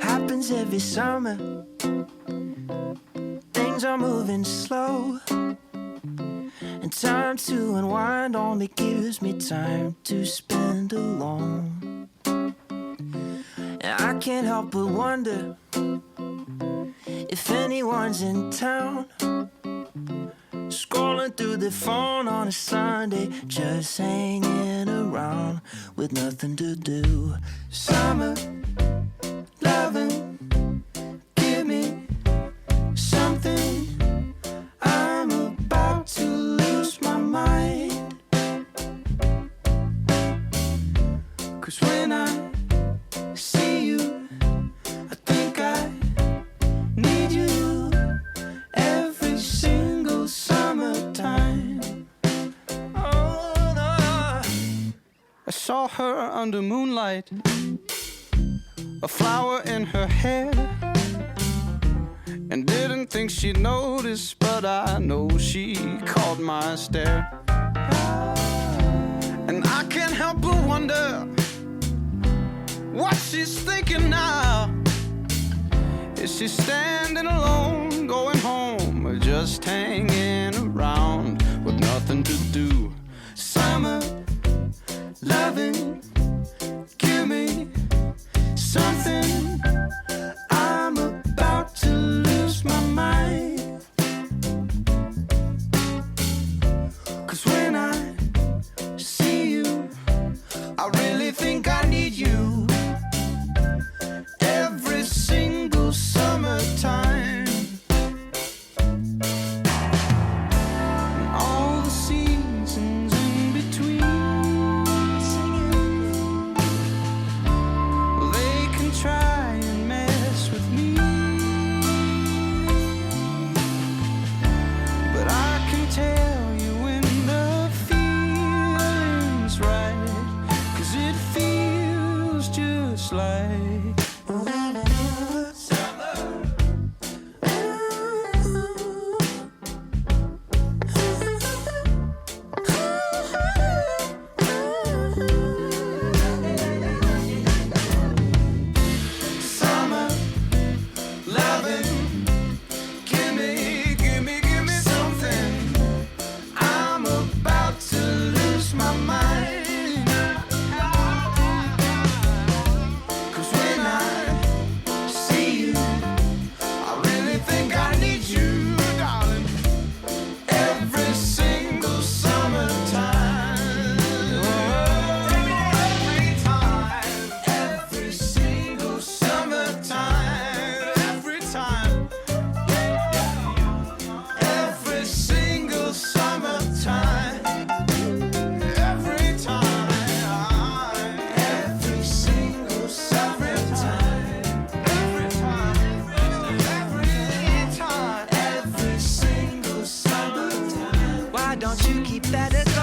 Happens every summer. Things are moving slow, and time to unwind only gives me time to spend alone. And I can't help but wonder if anyone's in town, scrolling through their phone on a Sunday, just hanging around with nothing to do. Summer loving, give me something. I'm about to lose my mind. 'Cause when I see you, I think I need you every single summertime. Oh, no. I saw her under moonlight, a flower in her hair, and didn't think she'd notice, but I know she caught my stare. And I can't help but wonder what she's thinking now. Is she standing alone, going home, or just hanging around with nothing to do? Summer loving, give me something. I'm about to lose my mind. 'Cause when I see you, I really think I need you every single summertime. And all the seasons in between, they can try and mess with me, but I can tell you when the feeling's right, 'cause it feels just like summer loving. Give me something. I'm about to lose my mind. 'Cause when I see you, I really think I need you, darling, every single summertime. Every time, every single summertime. Every time, every single summertime. Every time, every single summertime. Every time, every time, every single summertime. Why don't you keep that as